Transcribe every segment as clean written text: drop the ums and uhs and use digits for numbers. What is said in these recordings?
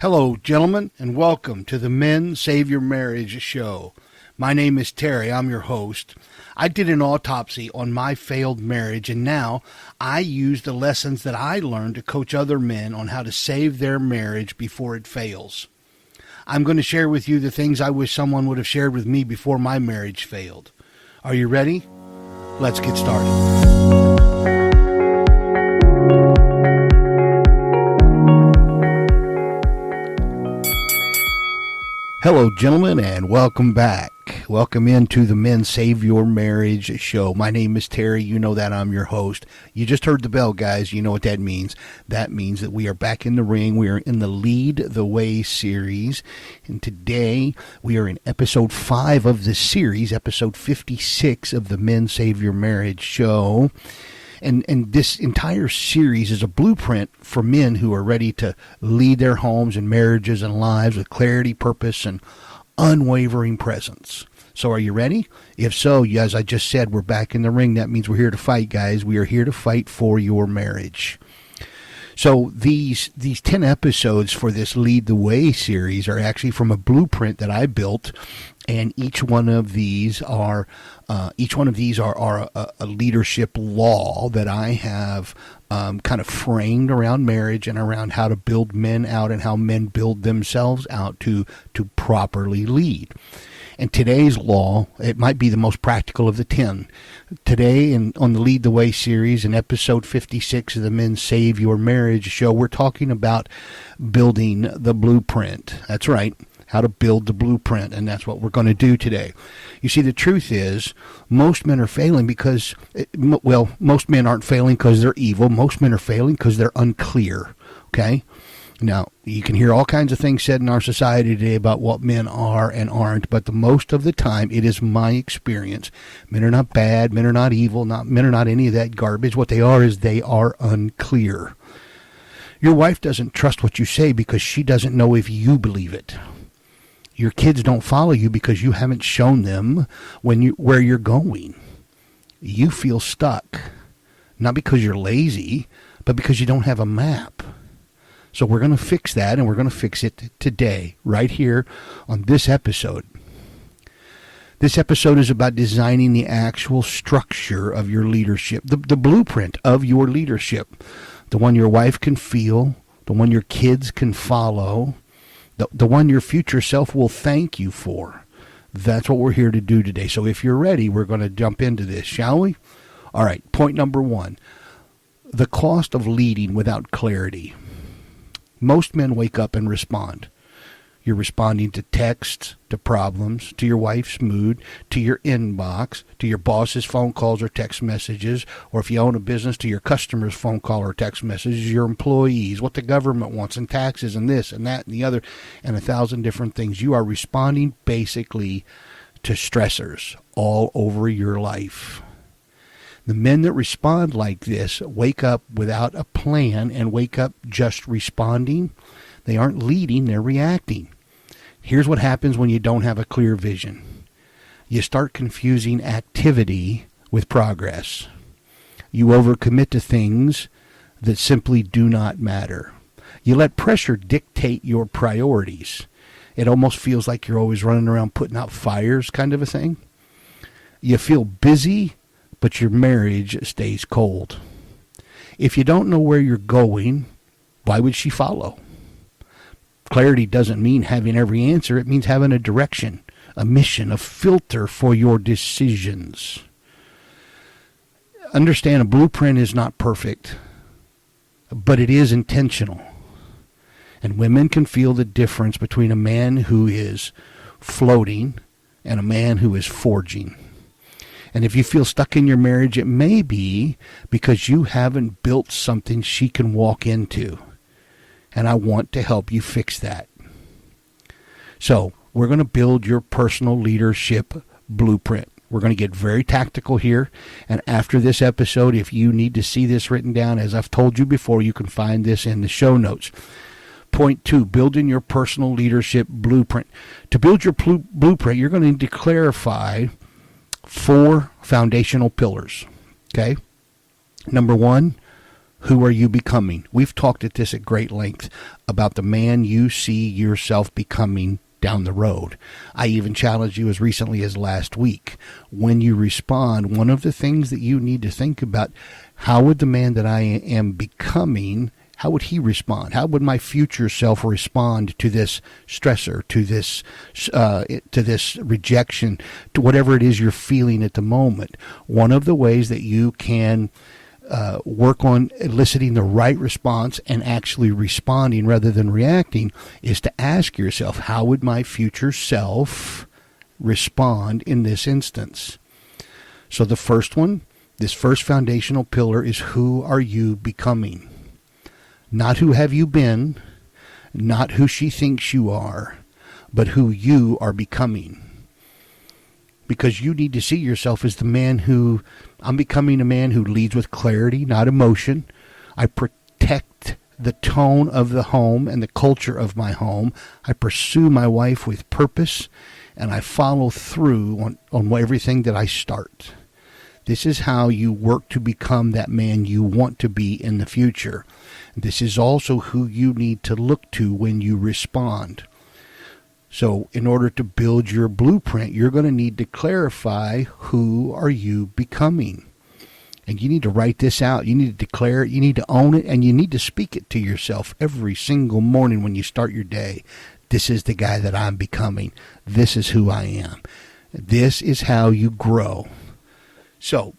Hello, gentlemen, and welcome to the Men Save Your Marriage show. My name is Terry. I'm your host. I did an autopsy on my failed marriage, and now I use the lessons that I learned to coach other men on how to save their marriage before it fails. I'm going to share with you the things I wish someone would have shared with me before my marriage failed. Are you ready? Let's get started. Hello, gentlemen, and welcome back. Welcome into the Men Save Your Marriage show. My name is Terry. You know that I'm your host. You just heard the bell, guys. You know what that means. That means that we are back in the ring. We are in the Lead the Way series. And today we are in episode 5 of this series, episode 56 of the Men Save Your Marriage show. And this entire series is a blueprint for men who are ready to lead their homes and marriages and lives with clarity, purpose, and unwavering presence. So are you ready? If so, as I just said, we're back in the ring. That means we're here to fight, guys. We are here to fight for your marriage. So these 10 episodes for this Lead the Way series are actually from a blueprint that I built, and each one of these are a leadership law that I have kind of framed around marriage and around how to build men out and how men build themselves out to properly lead. And today's law, it might be the most practical of the 10. Today, on the Lead the Way series, in episode 56 of the Men Save Your Marriage show, we're talking about building the blueprint. That's right, how to build the blueprint, and that's what we're going to do today. You see, the truth is, most men are failing because, most men aren't failing because they're evil. Most men are failing because they're unclear, okay? Now, you can hear all kinds of things said in our society today about what men are and aren't, but the most of the time, it is my experience. Men are not bad, men are not evil, men are not any of that garbage. What they are is they are unclear. Your wife doesn't trust what you say because she doesn't know if you believe it. Your kids don't follow you because you haven't shown them where you're going. You feel stuck, not because you're lazy, but because you don't have a map. So we're going to fix that, and we're going to fix it today, right here on this episode. This episode is about designing the actual structure of your leadership, the blueprint of your leadership, the one your wife can feel, the one your kids can follow, the one your future self will thank you for. That's what we're here to do today. So if you're ready, we're going to jump into this, shall we? All right, point number 1, the cost of leading without clarity. Most men wake up and respond. You're responding to texts, to problems, to your wife's mood, to your inbox, to your boss's phone calls or text messages, or if you own a business, to your customer's phone call or text messages, your employees, what the government wants, and taxes, and this, and that, and the other, and 1,000 different things. You are responding basically to stressors all over your life. The men that respond like this wake up without a plan and wake up just responding. They aren't leading, they're reacting. Here's what happens when you don't have a clear vision. You start confusing activity with progress. You overcommit to things that simply do not matter. You let pressure dictate your priorities. It almost feels like you're always running around putting out fires, kind of a thing. You feel busy, but your marriage stays cold. If you don't know where you're going, why would she follow? Clarity doesn't mean having every answer. It means having a direction, a mission, a filter for your decisions. Understand, a blueprint is not perfect, but it is intentional. And women can feel the difference between a man who is floating and a man who is forging. And if you feel stuck in your marriage, it may be because you haven't built something she can walk into. And I want to help you fix that. So we're going to build your personal leadership blueprint. We're going to get very tactical here. And after this episode, if you need to see this written down, as I've told you before, you can find this in the show notes. Point 2, building your personal leadership blueprint. To build your blueprint, you're going to need to clarify 4 foundational pillars. Okay? Number 1, Who are you becoming? We've talked at this at great length about the man you see yourself becoming down the road. I even challenged you as recently as last week. When you respond, one of the things that you need to think about, how would the man that I am becoming, how would he respond? How would my future self respond to this stressor, to this rejection, to whatever it is you're feeling at the moment? One of the ways that you can work on eliciting the right response and actually responding rather than reacting is to ask yourself, how would my future self respond in this instance? So the first one, this first foundational pillar, is who are you becoming? Not who have you been, not who she thinks you are, but who you are becoming. Because you need to see yourself as the man who, I'm becoming a man who leads with clarity, not emotion. I protect the tone of the home and the culture of my home. I pursue my wife with purpose, and I follow through on everything that I start. This is how you work to become that man you want to be in the future. This is also who you need to look to when you respond. So in order to build your blueprint, you're going to need to clarify, who are you becoming? And you need to write this out. You need to declare it. You need to own it. And you need to speak it to yourself every single morning when you start your day. This is the guy that I'm becoming. This is who I am. This is how you grow. So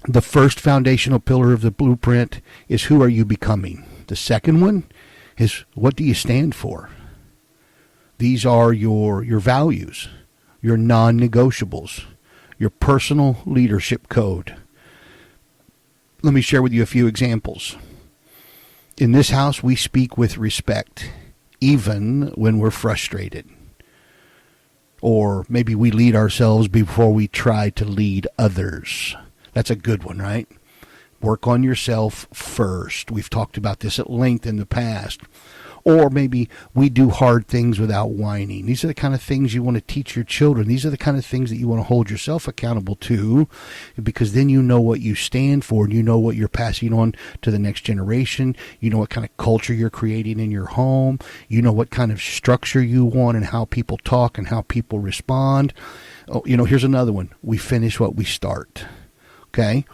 the first foundational pillar of the blueprint is, who are you becoming? The second one is, what do you stand for? These are your values, your non-negotiables, your personal leadership code. Let me share with you a few examples. In this house, we speak with respect, even when we're frustrated. Or maybe we lead ourselves before we try to lead others. That's a good one, right? Work on yourself first. We've talked about this at length in the past. Or maybe we do hard things without whining. These are the kind of things you want to teach your children. These are the kind of things that you want to hold yourself accountable to, because then you know what you stand for, and you know what you're passing on to the next generation. You know what kind of culture you're creating in your home. You know what kind of structure you want and how people talk and how people respond. Oh, here's another one. We finish what we start. Okay?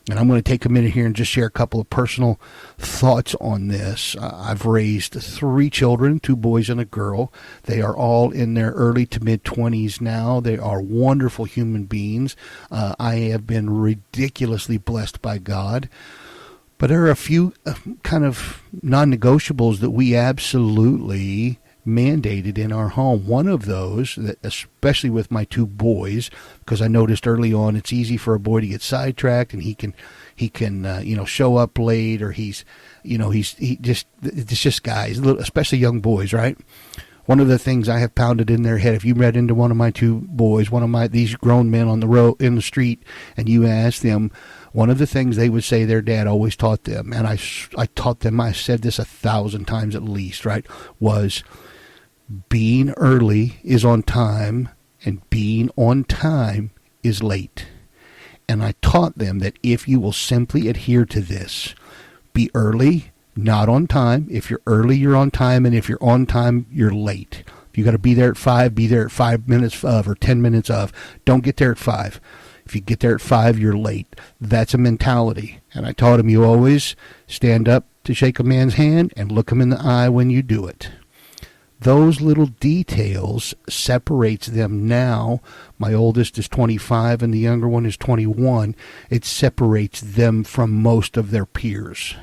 And I'm going to take a minute here and just share a couple of personal thoughts on this. I've raised 3 children, 2 boys and a girl. They are all in their early to mid-20s now. They are wonderful human beings. I have been ridiculously blessed by God. But there are a few kind of non-negotiables that we absolutely mandated in our home. One of those, that especially with my 2 boys, because I noticed early on it's easy for a boy to get sidetracked, and he can show up late, or it's just guys, especially young boys, right? One of the things I have pounded in their head, if you read into one of my 2 boys, these grown men on the road in the street, and you ask them, one of the things they would say their dad always taught them, and I taught them, I said this 1,000 times at least, right, was being early is on time, and being on time is late. And I taught them that if you will simply adhere to this, be early, not on time. If you're early, you're on time, and if you're on time, you're late. If you got to be there at 5, be there at 5 minutes of or 10 minutes of. Don't get there at 5. If you get there at 5, you're late. That's a mentality. And I taught him, you always stand up to shake a man's hand and look him in the eye when you do it. Those little details separates them now. My oldest is 25 and the younger one is 21. It separates them from most of their peers.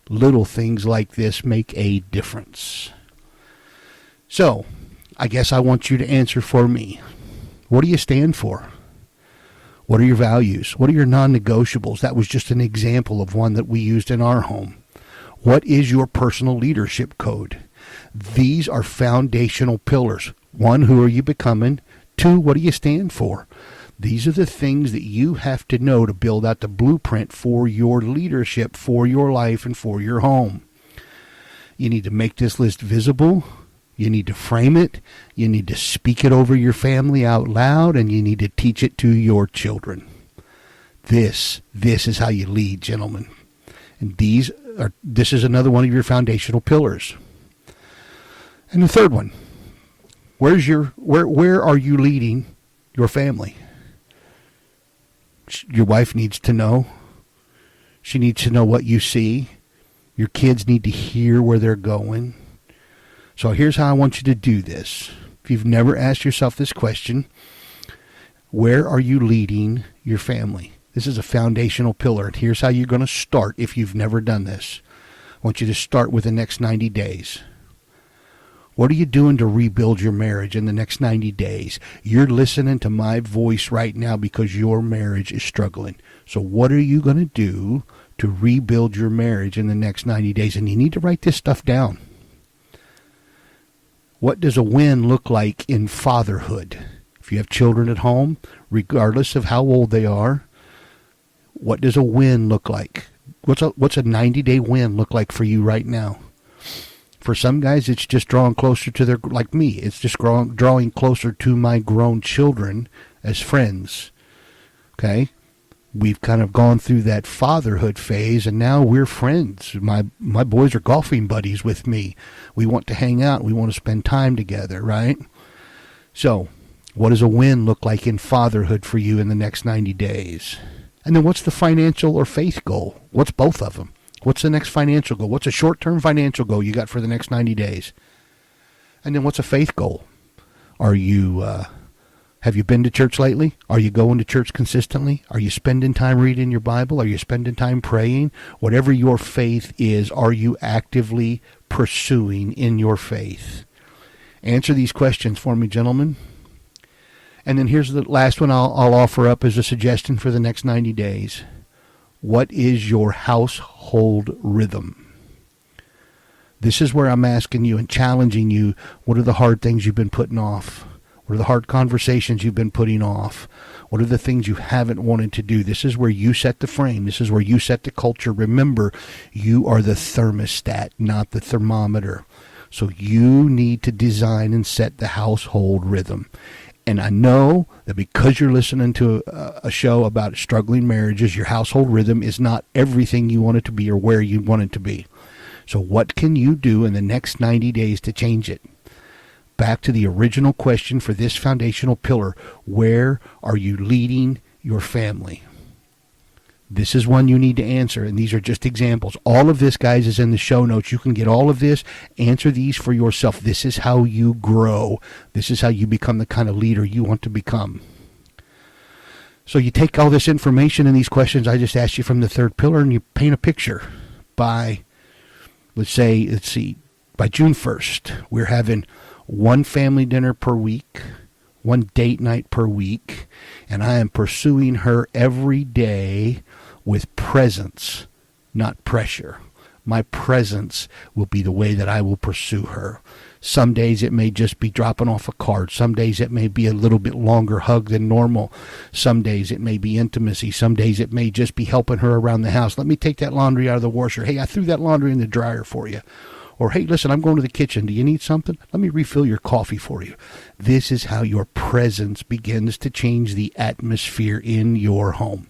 Little things like this make a difference. So, I guess I want you to answer for me. What do you stand for? What are your values? What are your non-negotiables? That was just an example of one that we used in our home. What is your personal leadership code? These are foundational pillars. 1, who are you becoming? 2, what do you stand for? These are the things that you have to know to build out the blueprint for your leadership, for your life, and for your home. You need to make this list visible. You need to frame it. You need to speak it over your family out loud, and you need to teach it to your children. This is how you lead, gentlemen. And this is another one of your foundational pillars. And the third one, where are you leading your family? Your wife needs to know. She needs to know what you see. Your kids need to hear where they're going. So here's how I want you to do this. If you've never asked yourself this question, where are you leading your family? This is a foundational pillar. And here's how you're going to start if you've never done this. I want you to start with the next 90 days. What are you doing to rebuild your marriage in the next 90 days? You're listening to my voice right now because your marriage is struggling. So what are you going to do to rebuild your marriage in the next 90 days? And you need to write this stuff down. What does a win look like in fatherhood? If you have children at home, regardless of how old they are, what does a win look like? What's a 90-day win look like for you right now? For some guys, it's just drawing closer to their, like me, it's just drawing closer to my grown children as friends. Okay? We've kind of gone through that fatherhood phase, and now we're friends. My boys are golfing buddies with me. We want to hang out. We want to spend time together, right? So, what does a win look like in fatherhood for you in the next 90 days? And then what's the financial or faith goal? What's both of them? What's the next financial goal? What's a short-term financial goal you got for the next 90 days? And then what's a faith goal? Are you, have you been to church lately? Are you going to church consistently? Are you spending time reading your Bible? Are you spending time praying? Whatever your faith is, are you actively pursuing in your faith? Answer these questions for me, gentlemen. And then here's the last one I'll offer up as a suggestion for the next 90 days. What is your household rhythm? This is where I'm asking you and challenging you. What are the hard things you've been putting off? What are the hard conversations you've been putting off? What are the things you haven't wanted to do? This is where you set the frame. This is where you set the culture. Remember, you are the thermostat, not the thermometer. So you need to design and set the household rhythm. And I know that because you're listening to a show about struggling marriages, your household rhythm is not everything you want it to be or where you want it to be. So what can you do in the next 90 days to change it? Back to the original question for this foundational pillar. Where are you leading your family? This is one you need to answer, and these are just examples. All of this, guys, is in the show notes. You can get all of this. Answer these for yourself. This is how you grow. This is how you become the kind of leader you want to become. So you take all this information and these questions I just asked you from the third pillar, and you paint a picture. By, let's see, by June 1st, we're having one family dinner per week, one date night per week, and I am pursuing her every day with presence, not pressure. My presence will be the way that I will pursue her. Some days it may just be dropping off a card. Some days it may be a little bit longer hug than normal. Some days it may be intimacy. Some days it may just be helping her around the house. Let me take that laundry out of the washer. Hey, I threw that laundry in the dryer for you. Or, hey, listen, I'm going to the kitchen. Do you need something? Let me refill your coffee for you. This is how your presence begins to change the atmosphere in your home.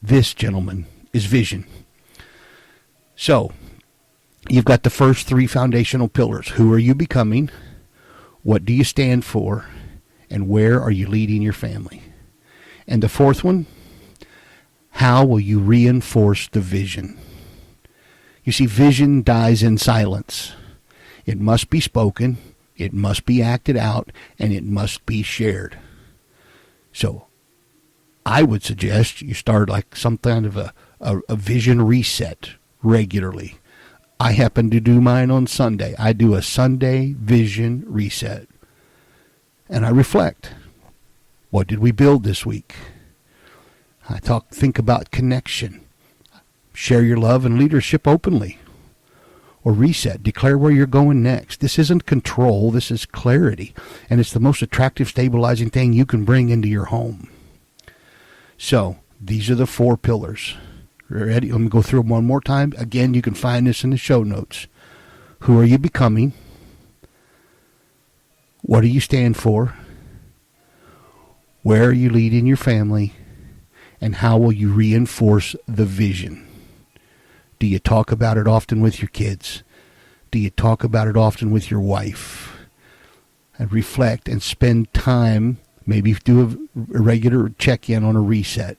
This, gentlemen, is vision. So, you've got the first three foundational pillars. Who are you becoming? What do you stand for? And where are you leading your family? And the fourth one, how will you reinforce the vision? You see, vision dies in silence. It must be spoken, it must be acted out, and it must be shared. So, I would suggest you start like some kind of a vision reset regularly. I happen to do mine on Sunday. I do a Sunday vision reset. And I reflect. What did we build this week? I think about connection. Share your love and leadership openly. Or reset. Declare where you're going next. This isn't control. This is clarity. And it's the most attractive, stabilizing thing you can bring into your home. So, these are the four pillars. Ready? Let me go through them one more time. Again, you can find this in the show notes. Who are you becoming? What do you stand for? Where are you leading your family? And how will you reinforce the vision? Do you talk about it often with your kids? Do you talk about it often with your wife? And reflect and spend time, maybe do a regular check-in on a reset.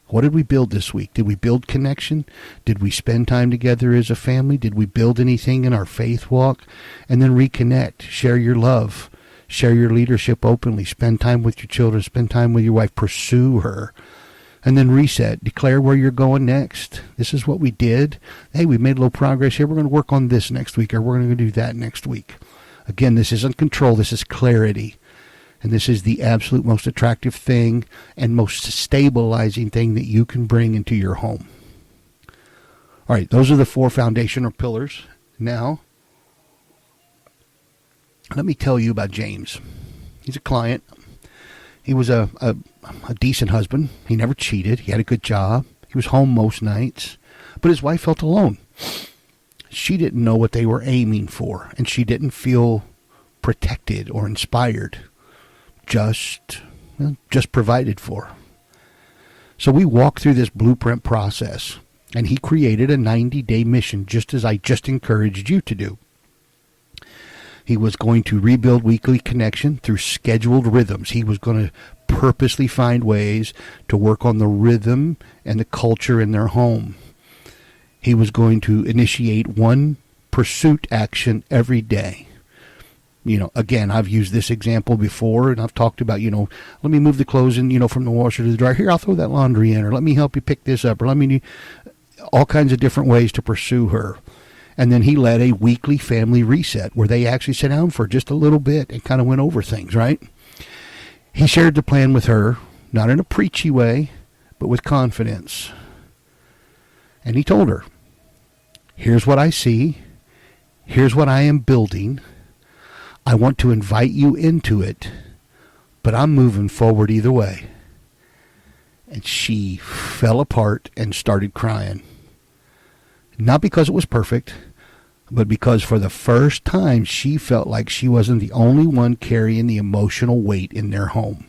What did we build this week? Did we build connection? Did we spend time together as a family? Did we build anything in our faith walk? And then reconnect. Share your love. Share your leadership openly. Spend time with your children. Spend time with your wife. Pursue her. And then reset. Declare where you're going next. This is what we did. Hey, we made a little progress here. We're going to work on this next week, or we're going to do that next week. Again, this isn't control. This is clarity. And this is the absolute most attractive thing and most stabilizing thing that you can bring into your home. All right, those are the 4 foundational pillars. Now, let me tell you about James. He's a client. He was a decent husband. He never cheated. He had a good job. He was home most nights. But his wife felt alone. She didn't know what they were aiming for, and she didn't feel protected or inspired. Just provided for. So we walked through this blueprint process, and he created a 90-day mission, just as I just encouraged you to do. He was going to rebuild weekly connection through scheduled rhythms. He was going to purposely find ways to work on the rhythm and the culture in their home. He was going to initiate one pursuit action every day. Again, I've used this example before, and I've talked about, let me move the clothes in, from the washer to the dryer. Here, I'll throw that laundry in, or let me help you pick this up, or let me do all kinds of different ways to pursue her. And then he led a weekly family reset where they actually sat down for just a little bit and kind of went over things, right? He shared the plan with her, not in a preachy way, but with confidence. And he told her, here's what I see. Here's what I am building. I want to invite you into it, but I'm moving forward either way. And she fell apart and started crying. Not because it was perfect, but because for the first time she felt like she wasn't the only one carrying the emotional weight in their home.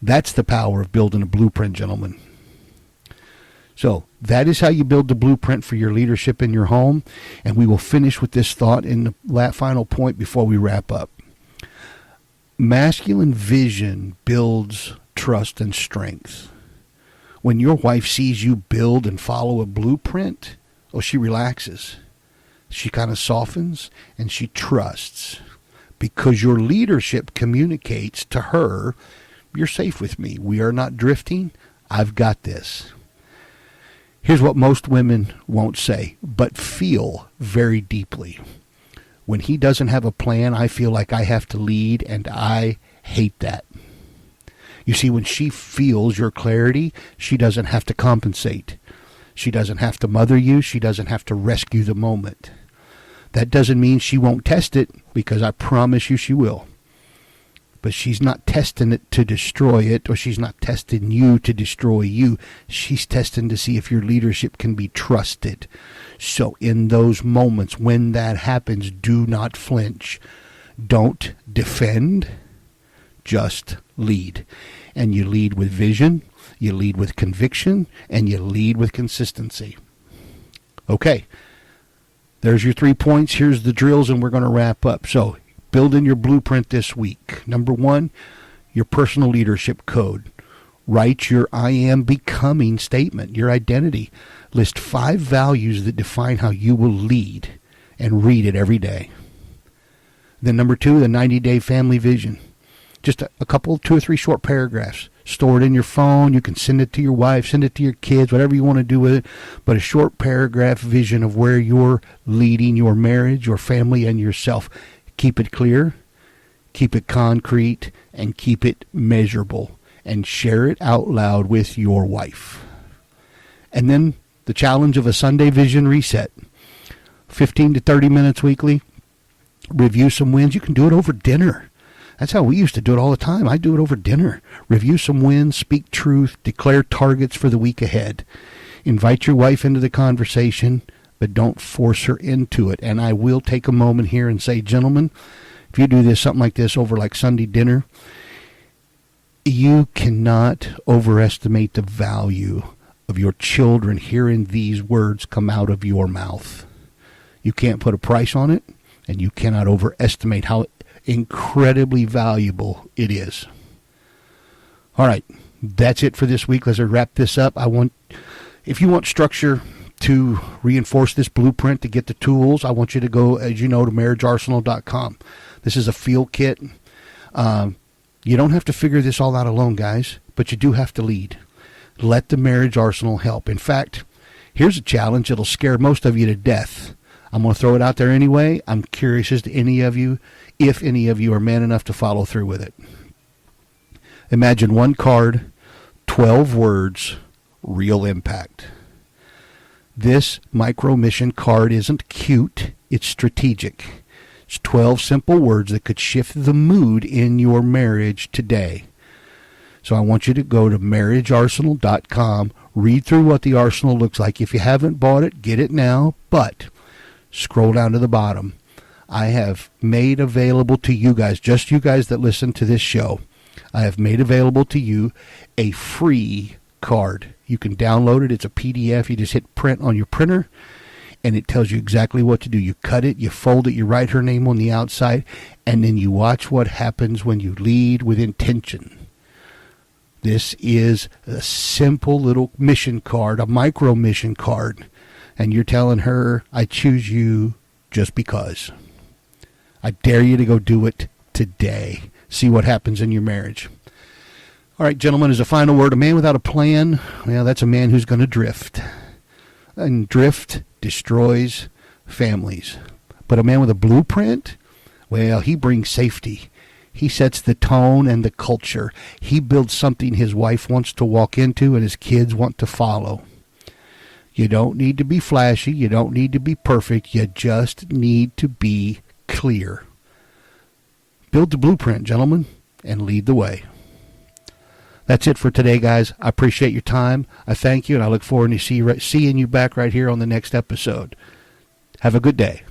That's the power of building a blueprint, gentlemen. So that is how you build the blueprint for your leadership in your home. And we will finish with this thought in the final point before we wrap up. Masculine vision builds trust and strength. When your wife sees you build and follow a blueprint, she relaxes. She kind of softens and she trusts. Because your leadership communicates to her, you're safe with me. We are not drifting. I've got this. Here's what most women won't say, but feel very deeply. When he doesn't have a plan, I feel like I have to lead, and I hate that. You see, when she feels your clarity, she doesn't have to compensate. She doesn't have to mother you. She doesn't have to rescue the moment. That doesn't mean she won't test it, because I promise you she will. But she's not testing it to destroy it, or she's not testing you to destroy you. She's testing to see if your leadership can be trusted. So in those moments when that happens, do not flinch. Don't defend, just lead. And you lead with vision, you lead with conviction, and you lead with consistency. Okay, there's your 3 points. Here's the drills, and we're going to wrap up. So build in your blueprint this week. Number 1, your personal leadership code. Write your I am becoming statement, your identity. List 5 values that define how you will lead, and read it every day. Then number 2, the 90-day family vision. Just a couple, 2 or 3 short paragraphs. Store it in your phone. You can send it to your wife, send it to your kids, whatever you want to do with it. But a short paragraph vision of where you're leading your marriage, your family, and yourself. Keep it clear, keep it concrete, and keep it measurable. And share it out loud with your wife. And then the challenge of a Sunday vision reset. 15 to 30 minutes weekly. Review some wins. You can do it over dinner. That's how we used to do it all the time. I do it over dinner. Review some wins, speak truth, declare targets for the week ahead. Invite your wife into the conversation, but don't force her into it. And I will take a moment here and say, gentlemen, if you do this, something like this over like Sunday dinner, you cannot overestimate the value of your children hearing these words come out of your mouth. You can't put a price on it, and you cannot overestimate how incredibly valuable it is. All right, that's it for this week. Let's wrap this up. If you want structure to reinforce this blueprint, to get the tools, I want you to go, as you know, to marriagearsenal.com. This is a field kit. You don't have to figure this all out alone, guys, but you do have to lead. Let the Marriage Arsenal help. In fact, here's a challenge that'll scare most of you to death. I'm going to throw it out there anyway. I'm curious as to any of you, if any of you are man enough to follow through with it. Imagine one card, 12 words, real impact. This micro mission card isn't cute, it's strategic. It's 12 simple words that could shift the mood in your marriage today. So I want you to go to marriagearsenal.com, read through what the arsenal looks like. If you haven't bought it, get it now, but scroll down to the bottom. I have made available to you guys, just you guys that listen to this show, I have made available to you a free card. You can download it. It's a PDF. You just hit print on your printer, and it tells you exactly what to do. You cut it, you fold it, you write her name on the outside, and then you watch what happens when you lead with intention. This is a simple little mission card, a micro mission card, and you're telling her, I choose you just because. I dare you to go do it today. See what happens in your marriage. All right, gentlemen, as a final word, a man without a plan, well, that's a man who's going to drift. And drift destroys families. But a man with a blueprint, well, he brings safety. He sets the tone and the culture. He builds something his wife wants to walk into and his kids want to follow. You don't need to be flashy. You don't need to be perfect. You just need to be clear. Build the blueprint, gentlemen, and lead the way. That's it for today, guys. I appreciate your time. I thank you, and I look forward to seeing you back right here on the next episode. Have a good day.